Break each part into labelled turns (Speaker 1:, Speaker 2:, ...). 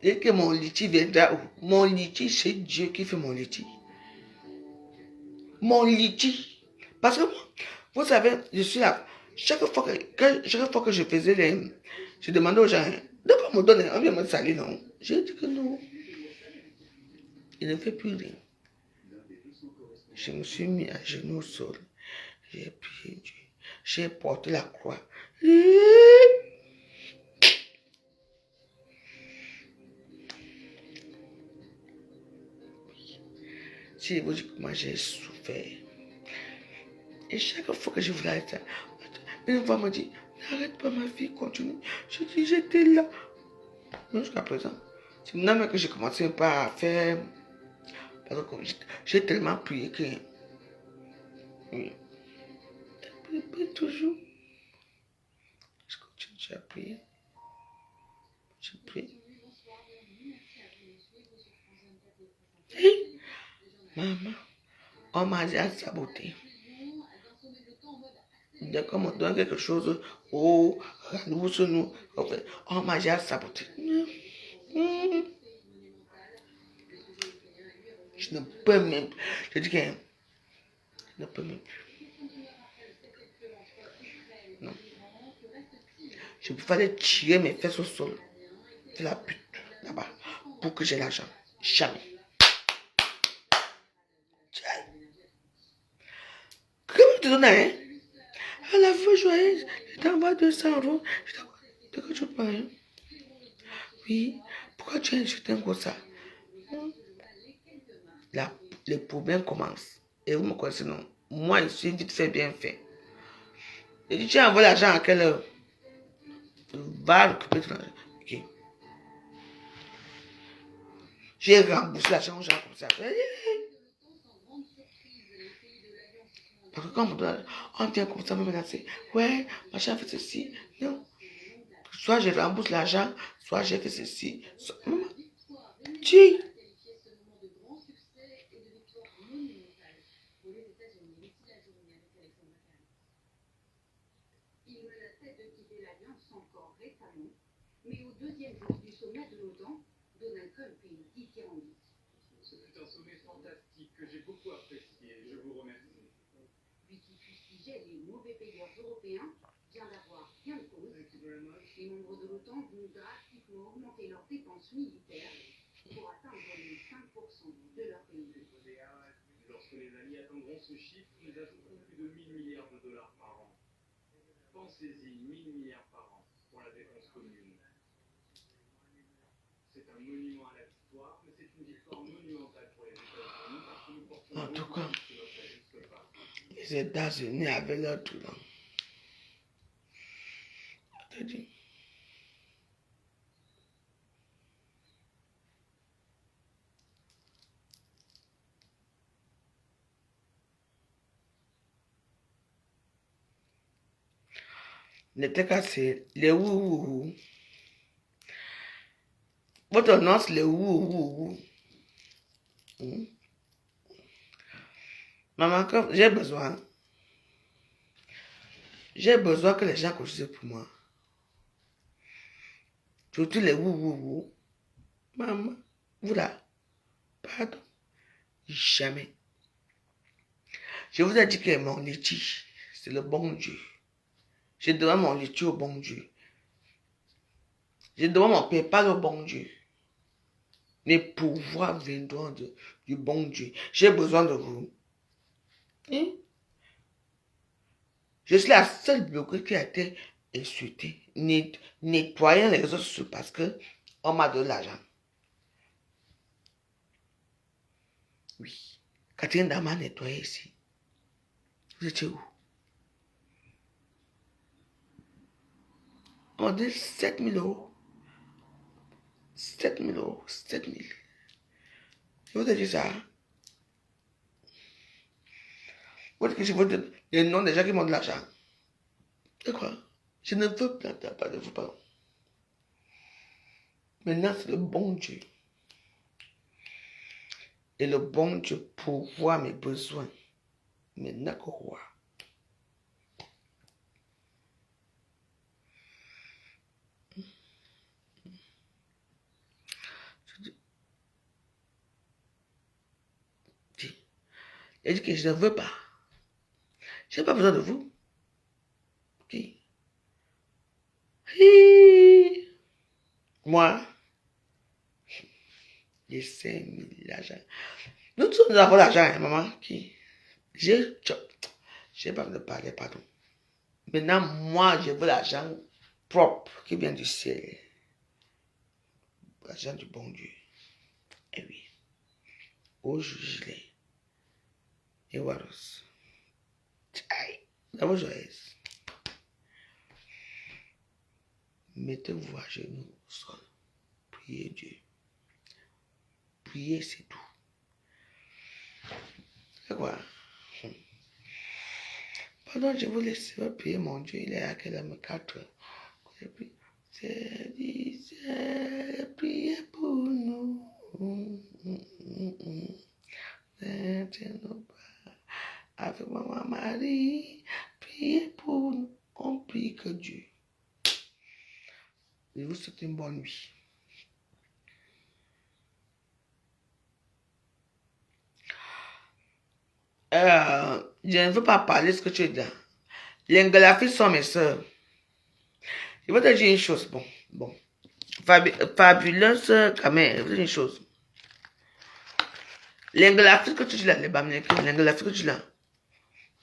Speaker 1: Dès que mon litchi viendra, mon litchi, c'est Dieu qui fait mon litchi. Mon litchi. Parce que moi, vous savez, je suis là. Chaque fois que je faisais les... Je demandais aux gens, de pas me donner, on vient me salir, non. J'ai dit que non. Il ne fait plus rien. Je me suis mis à genoux au sol. J'ai prié Dieu. J'ai porté la croix. Si vous dites que moi j'ai souffert. Et chaque fois que je voulais aller ça, une fois me dit, n'arrête pas ma fille, continue. Je dis, j'étais là. Mais jusqu'à présent, c'est maintenant que j'ai commencé pas à faire. Parce que j'ai tellement prié que. Oui. Je prie toujours. Je continue à prier. Je prie. Et maman, on m'a déjà saboté. Dès qu'on me donne quelque chose, oh, nous sur nous, on m'a déjà saboté. Je ne peux même plus. Je dis que je ne peux même plus. Non. Je fallait tirer mes fesses au sol. C'est la pute là-bas pour que j'ai l'argent. Jamais. Comment tu donnes, hein? À la fin joyeuse, je t'envoie 200 euros. De quoi tu parles? Oui. Pourquoi tu as insulté un comme ça? Là, les problèmes commencent. Et vous me connaissez, non? Moi, je suis vite fait, bien fait. Et tu as envoyé l'argent à quelle heure? Va récupérer ton argent. Ok. J'ai remboursé l'argent aux gens comme ça. Parce que quand on vient comme ça me menacer, ouais, machin fait ceci. Non. Soit je rembourse l'argent, soit j'ai fait ceci. Maman, tu.
Speaker 2: Ce fut un sommet fantastique que j'ai beaucoup apprécié. Je vous remercie.
Speaker 3: Lui qui fustigeait les mauvais payeurs européens vient d'avoir gain de cause. Les membres de l'OTAN vont drastiquement augmenter leurs dépenses militaires pour atteindre les 5% de leur PIB.
Speaker 2: Lorsque les alliés atteindront ce chiffre, nous ajouterons plus de 1000 milliards de dollars par an. Pensez-y, 1000 milliards par an pour la défense commune. C'est un monument à la victoire, mais c'est une victoire monumentale pour les États-Unis parce que nous portons
Speaker 1: En tout cas,
Speaker 2: sur notre juste part.
Speaker 1: les États-Unis avaient leur tout là. Je te dis. N'était qu'à c'est les ouh. Votre nom, c'est les ouh. Maman, quand j'ai besoin que les gens cotisent pour moi. Surtout les ouh. Maman, vous là, pardon, jamais. Je vous ai dit que mon litige, c'est le bon Dieu. Je demande mon litige au bon Dieu. Je demande mon PayPal au bon Dieu. Les pouvoirs viendront du bon Dieu. J'ai besoin de vous. Hein? Je suis la seule bloquée qui a été insultée, nettoyant les réseaux sociaux parce que on m'a donné l'argent. Oui. Catherine Dama a nettoyé ici. Vous étiez où? On dit 7 000 euros. 7 000 euros. 7 000. Je vous ai dit ça. Vous dites que je vous donne les noms des gens qui m'ont de l'argent. Et quoi? Je ne veux pas de vous parler. Maintenant, c'est le bon Dieu. Et le bon Dieu pourvoit mes besoins. Maintenant qu'au roi. Et dit que je ne veux pas. Je n'ai pas besoin de vous. Qui? Hi. Moi, j'ai 5 000 l'argent. Nous tous, nous avons l'argent, hein, maman. Qui? Je n'ai pas besoin de parler, pardon. Maintenant, moi, je veux l'argent propre qui vient du ciel. L'argent du bon Dieu. Eh oui. Au gilet. Et voilà. Aïe. D'abord, joyeuse. Mettez-vous à genoux au sol. Priez Dieu. Priez, c'est tout. C'est quoi? Pardon, je vous laisse prier, mon Dieu. Il est à quelle heure? 4 heures. C'est priez pour nous. Avec maman Marie, priez pour nous. On prie que Dieu. Je vous souhaite une bonne nuit. Je ne veux pas parler de ce que tu es là. Les Ngalafis sont mes soeurs. Je vais te dire une chose. Bon. Fabuleuse quand même. Je vais te dire une chose. Les Ngalafis que tu dis là, les Bamilekis, les Ngalafis que tu dis là,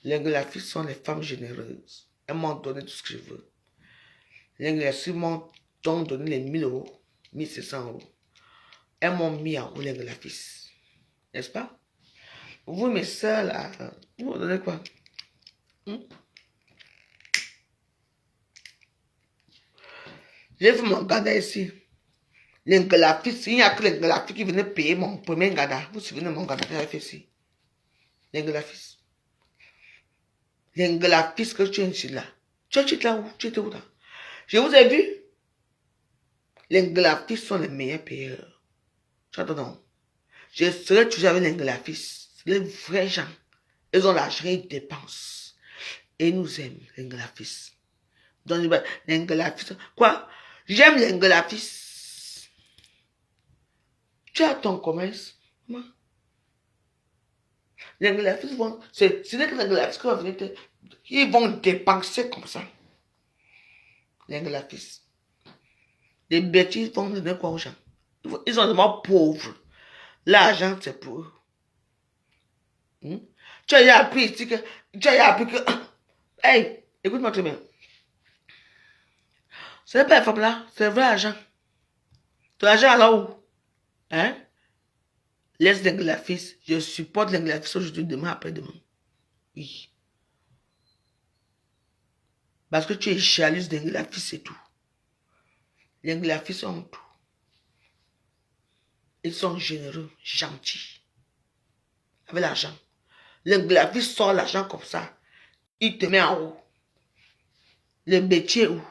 Speaker 1: les Ngalafis sont les femmes généreuses. Elles m'ont donné tout ce que je veux. Les Ngalafis m'ont donné les 1000 euros, 1700 euros. Elles m'ont mis en haut les Ngalafis. N'est-ce pas? Vous, mes soeurs, là, vous me donnez quoi? J'ai vu mon gada ici. Les Ngalafis, il n'y a que les Ngalafis qui venaient payer mon premier gada. Vous vous souvenez de mon gada que j'avais fait ici? Les Ngalafis. Les Ngalafis que tu es ici là. Tu étais là où? Tu étais où là? Je vous ai vu. Les Ngalafis sont les meilleurs payeurs. Tu entends non? Je serai toujours avec les Ngalafis. Les vrais gens. Ils ont l'argent, ils dépensent. Et ils nous aiment, les Ngalafis. Donc, les Ngalafis. Quoi? J'aime les Ngalafis. Tu as ton commerce. Moi. Les Ngalafis vont. Ce n'est que les Ngalafis qui vont venir te. Ils vont dépenser comme ça. Les Ngalafis. Les bêtises vont donner quoi aux gens? Ils sont vraiment pauvres. L'argent, c'est pour eux. Tu as appris ici que. Tu as appris que. Hey, écoute-moi très bien. Ce n'est pas la femme là, c'est vrai argent. Ton argent alors où? Hein? Laisse l'Inglafis. Je supporte l'Inglafis aujourd'hui, demain, après-demain. Oui. Parce que tu es jalouse d'Inglafis, c'est tout. Les Ngalafis ont tout. Ils sont généreux, gentils. Avec l'argent. Les Ngalafis sort l'argent comme ça. Il te met en haut. Le métier où?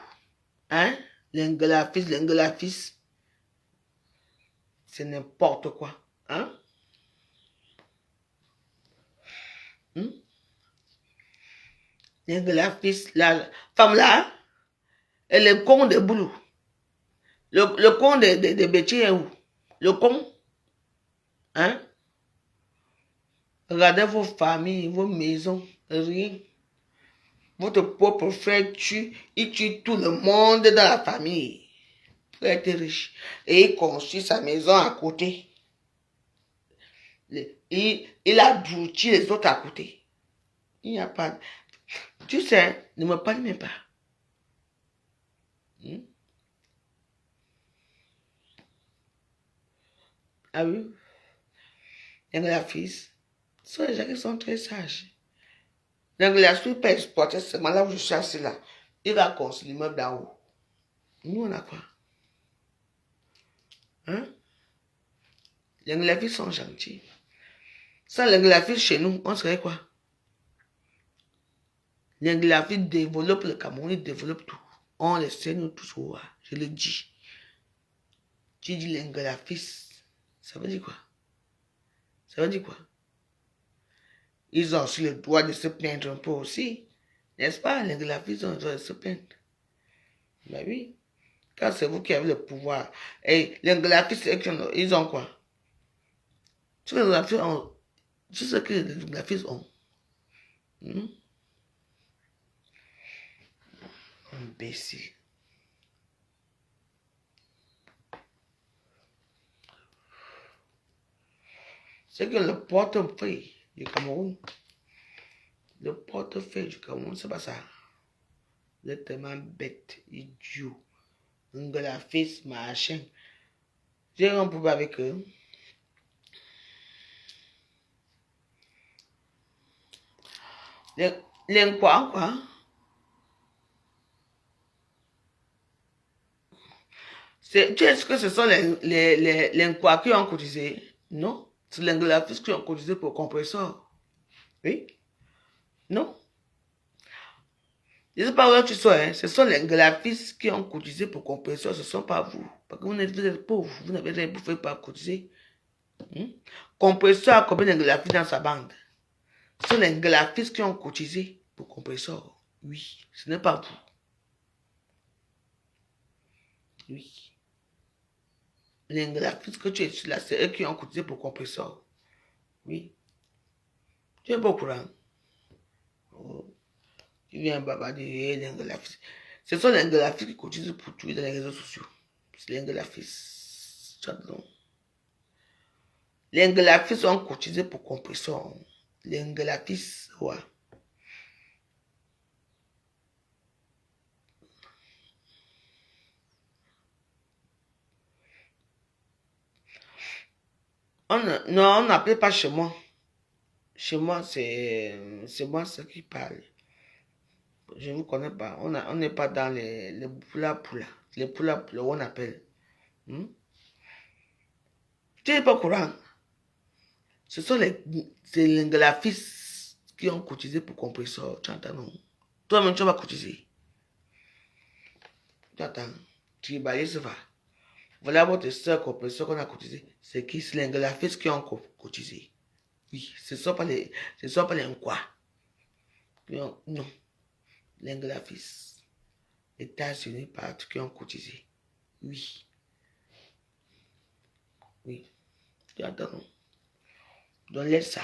Speaker 1: Hein? Les Ngalafis. C'est n'importe quoi. Hein? Les Ngalafis, la femme là, elle est con de boulot. Le con de métier est où? Le con? Hein? Regardez vos familles, vos maisons, rien. Votre propre frère il tue tout le monde dans la famille pour être riche. Et il construit sa maison à côté. Il abrutit les autres à côté. Il n'y a pas... Tu sais, ne me parle même pas. Ah oui? Les Ngalafis sont les gens qui sont très sages. L'Anglafis ne peut pas exporter seulement là où je suis assis là. Il va construire l'immeuble d'en haut. Nous, on a quoi? Hein? Les Ngalafis sont gentils. Sans les Ngalafis chez nous, on serait quoi? Les Ngalafis développent le Cameroun, ils développent tout. On les sait nous tous, je le dis. Tu dis les Ngalafis, ça veut dire quoi? Ça veut dire quoi? Ils ont aussi le droit de se plaindre un peu aussi. N'est-ce pas? Les Ngalafis ont le droit de se plaindre. Ben oui. Quand c'est vous qui avez le pouvoir. Et les Ngalafis, ils ont quoi? Tous les Ngalafis ont... C'est ce que les graphistes ont. Imbécile. C'est que le portefeuille du Cameroun, c'est pas ça. Vous êtes tellement bête, idiot. Un graphiste, machin. J'ai un problème avec eux. Les quoi? Tu sais que ce sont les quoi qui ont cotisé? Non. C'est les graphistes qui ont cotisé pour le compresseur. Oui? Non. Je ne sais pas où tu sois, hein. Ce sont les graphistes qui ont cotisé pour le compresseur, ce ne sont pas vous. Parce que vous êtes pauvres, vous n'avez rien bouffé pas cotiser. Compresseur a combien de graphistes dans sa bande? Ce sont les graphistes qui ont cotisé pour le compresseur. Oui, ce n'est pas vous. Oui. Les graphistes que tu es là, c'est eux qui ont cotisé pour le compresseur. Oui. Tu es pas au courant. Oh. Tu viens babader les graphistes. Ce sont les graphistes qui cotisent pour tout dans les réseaux sociaux. C'est les graphistes. Les graphistes ont cotisé pour compresseur. Les graphistes, ouais. Non, on n'appelle pas chez moi. Chez moi, c'est moi ce qui parle. Je ne vous connais pas. On n'est pas dans les poula. Les poula, on appelle. Tu n'es pas au courant. Ce sont les graphistes qui ont cotisé pour compresseur. Tu entends, non? Toi-même, tu vas cotiser. Tu entends? Tu balayes, ça va. Voilà votre seul compresseur qu'on a cotisé. C'est qui? C'est les graphistes qui ont cotisé. Oui, ce ne sont pas les quoi. Non. Les graphistes. États-Unis, partout qui ont cotisé. Oui. Oui. Tu entends, non? Donc laisse ça.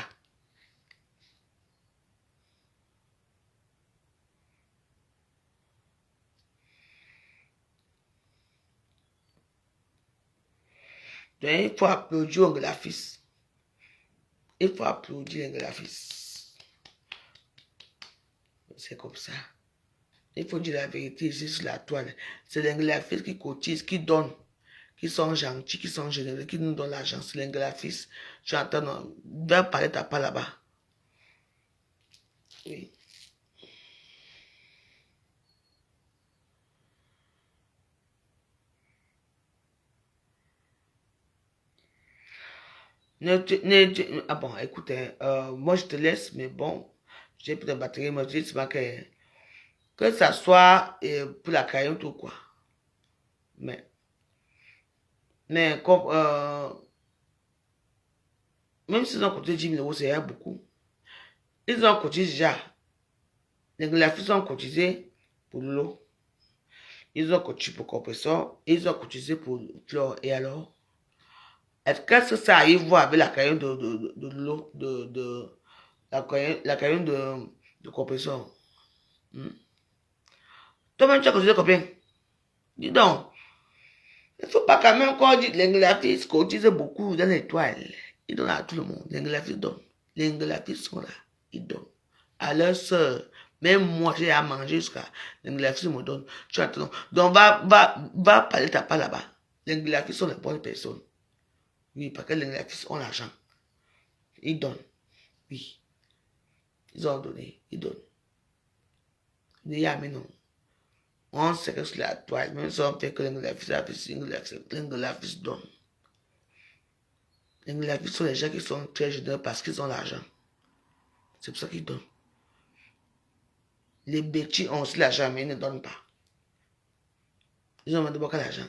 Speaker 1: Donc il faut applaudir un graphiste. Il faut applaudir un graphiste. C'est comme ça. Il faut dire la vérité ici sur la toile. C'est les graphistes qui cotisent, qui donnent, qui sont gentils, qui sont généreux, qui nous donnent l'argent. C'est les graphistes. Tu entends, non? Va parler ta part là-bas. Oui. Ah bon, écoute, moi je te laisse, mais bon, j'ai plus de batterie, moi je dis que ça soit pour la cailloute ou quoi. Mais comme, même s'ils ont cotisé 10 000 euros, c'est beaucoup. Ils ont cotisé déjà. Les graphistes ont cotisé pour l'eau. Ils ont cotisé pour compresseur. Ils ont cotisé pour flore. Et alors? Qu'est-ce que ça arrive voir avec la caillou de l'eau, la caillou de compresseur? Toi-même, tu as cotisé combien? Dis donc. Il ne faut pas quand même qu'on dise les graphistes cotisent beaucoup dans les toiles. Ils donnent à tout le monde. Les graphistes donnent. Les graphistes sont là. Ils donnent. À leur soeur. Même moi, j'ai à manger jusqu'à. Les graphistes me donnent. Tu attends. Donc, va parler ta part là-bas. Les graphistes sont les bonnes personnes. Oui, parce que les graphistes ont l'argent. Ils donnent. Oui. Ils ont donné. Ils donnent. Il y a mais non. On sait que c'est la toile. Même si on fait que les graphistes donnent. Les graphistes sont les gens qui sont très généreux parce qu'ils ont l'argent. C'est pour ça qu'ils donnent. Les bêtis ont aussi l'argent, mais ils ne donnent pas. Ils ont d'abord l'argent.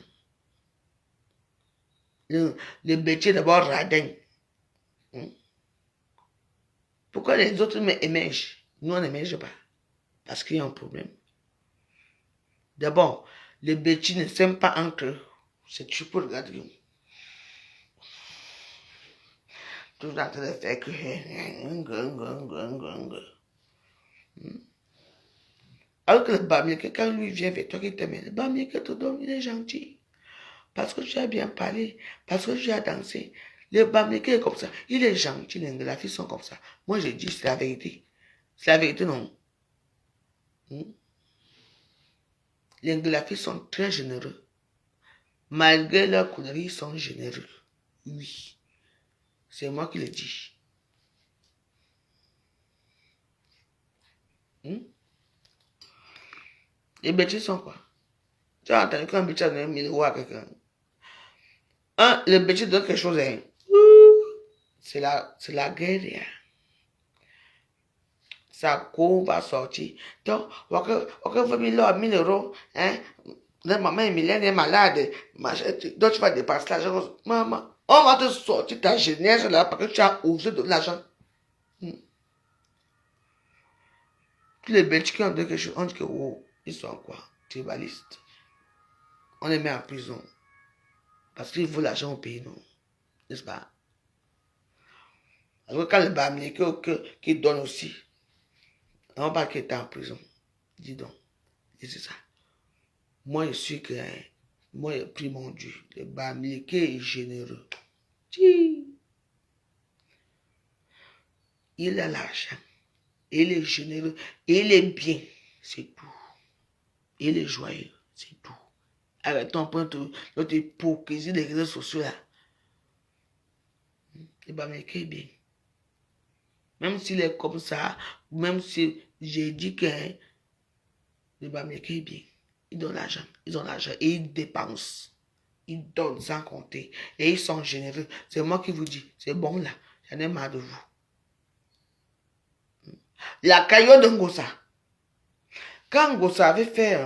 Speaker 1: Les bêtis d'abord radins. Pourquoi les autres émergent? Nous, on n'émerge pas. Parce qu'il y a un problème. D'abord, les bêtis ne s'aiment pas entre eux. C'est tu peux regarder. Toujours en train de faire que... Alors que le Bamileke, quand lui vient vers toi, qui t'aime, le Bamileke te donne, il est gentil. Parce que tu as bien parlé, parce que tu as dansé. Le Bamileke est comme ça. Il est gentil, les filles sont comme ça. Moi, je dis, c'est la vérité. C'est la vérité, non? Les filles sont très généreux. Malgré leur conneries, ils sont généreux. Oui. C'est moi qui le dis. Les bêtises sont quoi? Tu as entendu qu'un bêtise donne 1000 euros à quelqu'un? Le bêtise donne quelque chose, hein? C'est la guerre. Sa cour va sortir. Donc, on veut 1000 euros, hein? Maman Emilienne est malade. Donc, tu vas dépasser l'argent. Maman, on va te sortir ta jeunesse là parce que tu as osé de l'argent. Tous les Belges qui ont dit quelque chose, on dit que oh, ils sont quoi? Tribalistes. On les met en prison. Parce qu'ils veulent l'argent au pays, non? N'est-ce pas? Alors quand le Bamileke qui donne aussi, on va qu'il est en prison. Dis donc. Et c'est ça. Moi, je suis que moi, j'ai pris mon Dieu. Le Bamileke est généreux. Il a l'argent. Il est généreux. Il est bien. C'est tout. Il est joyeux. C'est tout. Arrêtons un peu notre hypocrisie des réseaux sociaux là. Le Bamileke est bien. Même s'il est comme ça, même si j'ai dit que le Bamileke est bien. Ils donnent l'argent. Ils ont l'argent et ils dépensent. Ils donnent sans compter. Et ils sont généreux. C'est moi qui vous dis. C'est bon là. J'en ai marre de vous. La caillou de Ngossa. Quand Ngossa avait fait...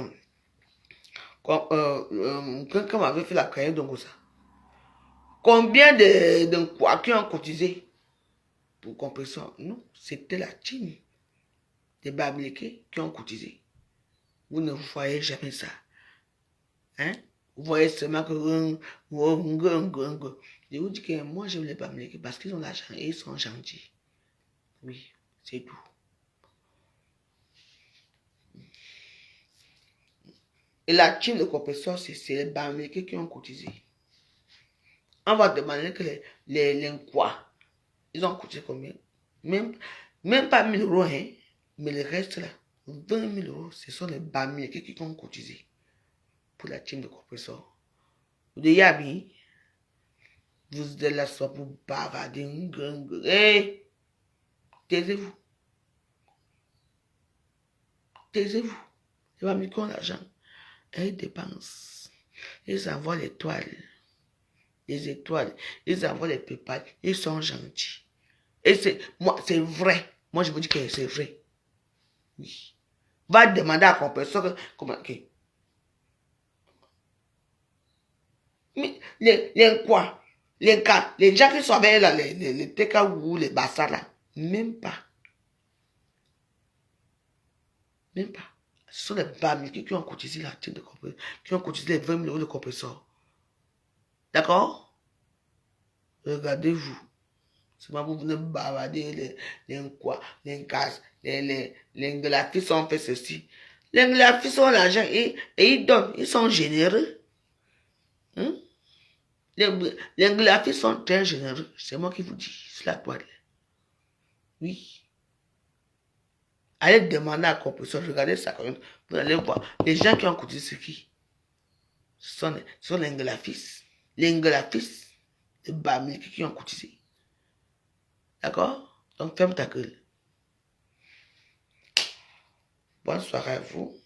Speaker 1: quand avait fait la caillou de Ngossa, combien de quoi qui ont cotisé pour compresseur? Non, c'était la team des Bamileke qui ont cotisé. Vous ne voyez jamais ça. Hein? Vous voyez seulement que... Je vous dis que moi, j'aime les Bamileke parce qu'ils ont l'argent et ils sont gentils. Oui, c'est tout. Et la team de compresseur, c'est les Bamileke qui ont cotisé. On va demander que les quoi? Ils ont cotisé combien? Même pas 1000 euros, hein? Mais le reste là, 20 000 euros, ce sont les Bamileke qui ont cotisé pour la team de compresseur. Vous dites, Yabi, vous êtes là soit pour bavarder. Hé! Taisez-vous. Taisez-vous. Les Bamileke ont l'argent. Ils dépensent. Ils envoient les toiles. Les étoiles. Ils envoient les pépites. Ils sont gentils. Et c'est vrai. Moi, je vous dis que c'est vrai. Oui. Va demander à compresseur comment. Mais les quoi? Les gars, les gens qui sont avec là, les TK ou les Bassa là, même pas. Même pas. Ce sont les Bamileke qui ont cotisé la team de compresseur, qui ont cotisé les 20 000 euros de compresseur. D'accord? Regardez-vous. C'est pas vous venez bavarder les quoi, les gaz, les la fille sont fait ceci. Les la fille sont l'argent et ils donnent, ils sont généreux. Hein? Les graphistes sont très généreux. C'est moi qui vous dis. C'est la toile. Oui. Allez demander à compresseur. Regardez ça quand même. Vous allez voir. Les gens qui ont cotisé, c'est qui? Ce sont les graphistes. Les graphistes. Les Bamileke qui ont cotisé. D'accord? Donc ferme ta gueule. Bonne soirée à vous.